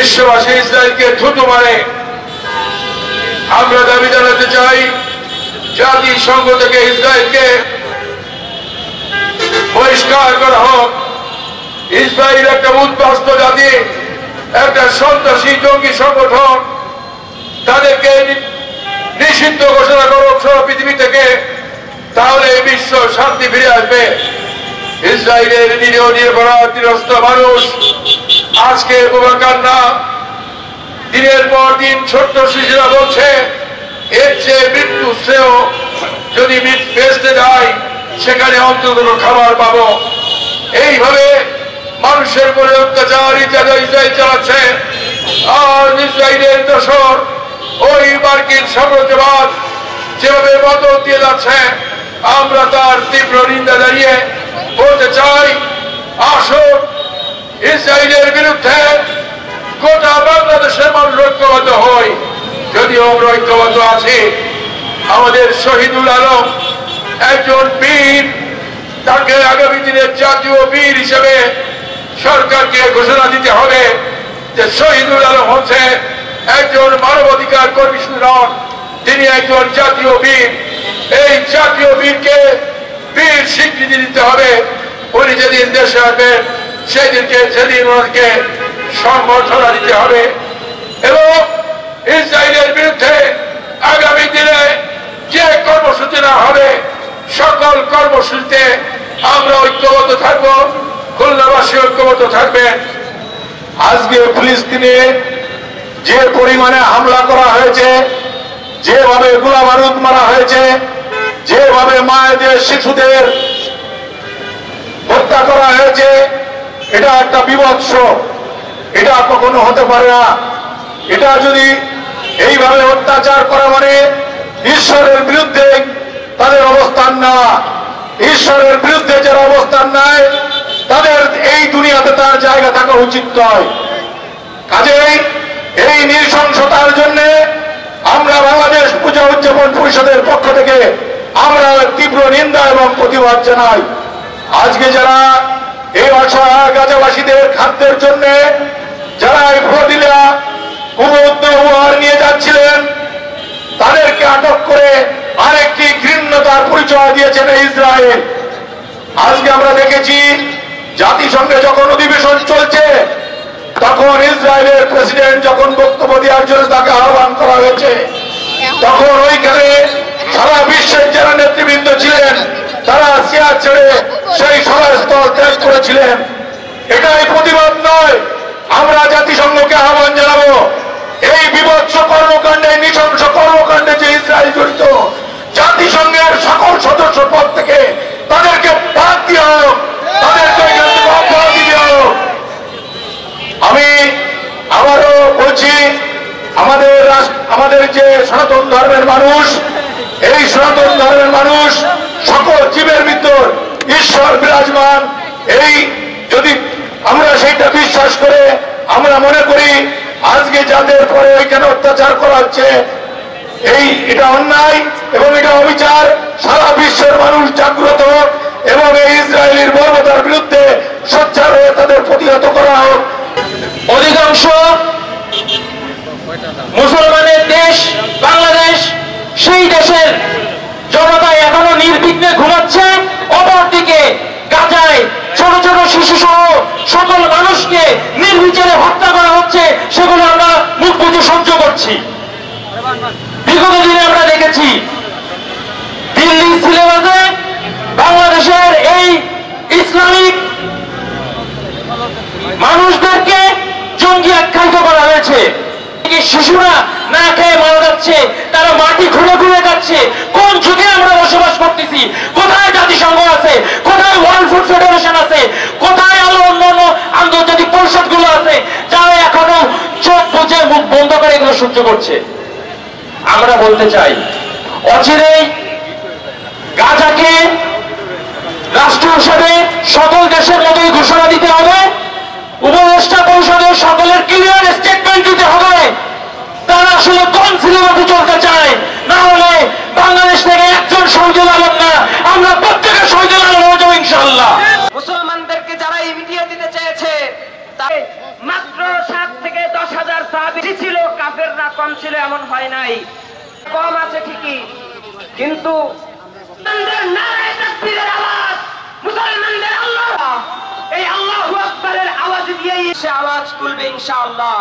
বিশ্ববাসী ইসরায়েলকে থুতু মারে। আমরা দাবি জানাতে চাই জাতিসংঘ থেকে ইসরায়েলকে বহিষ্কার করা হোক। ইসরায়েল একটা উদ্বাস্ত জাতি, একটা সন্ত্রাসী জঙ্গি সংগঠন। তাদেরকে নিষিদ্ধ ঘোষণা করুক সারা পৃথিবী থেকে, তাহলে বিশ্ব শান্তি ফিরে আসবে। ইসরায়েলের নিরীহ নিরস্ত মানুষ আজকে বোমা কান্না, দিনের পর দিন ছোট্ট শিশুরা বলছে এর চেয়ে মৃত্যু শ্রেয়, যদি বেঁচতে যায় সেখানে অন্তত খাবার পাবো। এইভাবে মানুষের উপরে অত্যাচার ইসরায়েল চালাচ্ছে। আর ইসরায়েলের দোসর ওই মার্কিন সাম্রাজ্যবাদ যেভাবে মদত দিয়ে যাচ্ছে, আমরা তার তীব্র নিন্দা জানিয়ে বলতে চাই, আসুন ইসরায়েলের বিরুদ্ধে গোটা বাংলাদেশের মানুষ ঐক্যবদ্ধ হই। যদিও আমরা ঐক্যবদ্ধ আছি, আমাদের শহীদুল আলম একজন বীর, তাকে আগামী দিনের জাতীয় বীর হিসেবে সরকারকে ঘোষণা দিতে হবে যে শহীদুল আলম হচ্ছে একজন মানবাধিকার কর্মী নন, তিনি একজন জাতীয় বীর। এই জাতীয় বীরকে বীর স্বীকৃতি দিতে হবে। উনি যেদিন দেশে আসবেন সেদিন ওনাকে সংবর্ধনা দিতে হবে। এবং ইসরায়েলের বিরুদ্ধে আগামী দিনে যে কর্মসূচি না হবে, সকল কর্মসূচিতে আমরা ঐক্যবদ্ধ থাকব, খুলনাবাসী ঐক্যবদ্ধ থাকবেন। আজকে ফিলিস্তিনে যে পরিমাণে হামলা করা হয়েছে, যেভাবে গোলা বারুদ মারা হয়েছে, যেভাবে মায়েদের শিশুদের হত্যা করা হয়েছে, এটা একটা বিভৎস। এটা কখনো হতে পারে না। এটা যদি এইভাবে অত্যাচার করা মানে ঈশ্বরের বিরুদ্ধে তাদের অবস্থান না। ঈশ্বরের বিরুদ্ধে যারা অবস্থান নেয় তাদের এই দুনিয়াতে তার জায়গা থাকা উচিত নয়। কাজেই এই নৃশংসতার জন্য আমরা বাংলাদেশ পূজা উদযাপন পরিষদের পক্ষ থেকে আমরা তীব্র নিন্দা এবং প্রতিবাদ জানাই। আজকে যারা এই অসহায় গাজাবাসীদের খাদ্যের জন্য যারা এই ফদিলা কুমুদ্দ উপহার নিয়ে যাচ্ছিলেন, তাদেরকে আটক করে আরেকটি ঘৃণ্যতার পরিচয় দিয়েছেন ইসরায়েল। আজকে আমরা দেখেছি জাতিসংঘে যখন অধিবেশন চলছে, তখন ইসরায়েলের প্রেসিডেন্ট যখন বক্তব্য দেওয়ার জন্য তাকে আহ্বান করা হয়েছে, তখন ওইখানে সারা বিশ্বের যারা নেতৃবৃন্দ ছিলেন তারা চেয়ার ছেড়ে সেই সভাস্থল ত্যাগ করেছিলেন। এটাই প্রতিবাদ নয়। আমরা জাতিসংঘকে আহ্বান জানাবো, এই বিভৎস কর্মকাণ্ডে, নৃশংস কর্মকাণ্ডে যে ইসরায়েল জড়িত, জাতিসংঘের সকল সদস্য পদ থেকে তাদেরকে বাদ দেওয়া হোক, তাদেরকে অব্যাহতি দেওয়া হোক। আমি আবারও বলছি, আমাদের যে সনাতন ধর্মের মানুষ, এই সনাতন ধর্মের মানুষ সকল জীবের ভিতর ঈশ্বর বিরাজমান। এই যদি আমরা সেইটা বিশ্বাস করে আমরা মনে করি আজকে যাদের পরে ওইখানে অত্যাচার করা হচ্ছে, এটা অন্যায় এবং এটা অবিচার। সারা বিশ্বের মানুষ জাগ্রত এবং এই ইসরায়েলের বর্বরতার বিরুদ্ধে সোচ্চার হয়ে তাদের প্রতিহত করা হোক। অধিকাংশ মুসলমানের দেশ বাংলাদেশ, সেই দেশের জনতা এখনো নির্বিঘ্নে ঘুমাচ্ছে। অপরদিকে গাজায় ছোট ছোট শিশু সহ সকল মানুষকে নির্বিচারে হত্যা করা হচ্ছে, সেগুলো আমরা মুখ বুজে সহ্য করছি। বিগত দিনে আমরা দেখেছি দিল্লি সিলেবাসে বাংলাদেশের এই ইসলামিক মানুষদেরকে জঙ্গি আখ্যায়িত করা হয়েছে। শিশুরা না খেয়ে মারা যাচ্ছে, তারা মাটি খুঁড়ে খুঁড়ে যাচ্ছে। কোন যুগে আমরা বসবাস করতেছি? কোথায় জাতিসংঘ আছে? কোথায় ওয়ার্ল্ড ফুড ফেডারেশন আছে? কোথায় আরো অন্যান্য আন্তর্জাতিক পরিষদগুলো আছে যারা এখনো চোখ বুঝে মুখ বন্ধ করে এগুলো সহ্য করছে? আমরা বলতে চাই, অচিরেই গাজাকে রাষ্ট্র হিসেবে সকল দেশের মতোই ঘোষণা দিতে হবে। উপদেষ্টা পরিষদের সকলের ক্লিয়ার স্টেটমেন্ট দিতে হবে তারা আসলে কোন সিলেবাসে চলতে চায়। না হলে বাংলাদেশ থেকে একজন শহীদুল আলম না, আমরা প্রত্যেকের শহীদুল আলম হয়ে যাবো ইনশাআল্লাহ। মুসলমানদেরকে যারা এই মিডিয়া দিতে চেয়েছে, মাত্র 7 থেকে 10 সাহাবী ছিল, কাফেররা কম ছিল এমন হয় নাই, কম আছে ঠিকই, কিন্তু নারায়ে তাকবীরের আওয়াজ, মুসলমানদের আল্লাহ, এই আল্লাহু আকবারের আওয়াজ দিয়েই সে আওয়াজ তুলবে ইনশাআল্লাহ।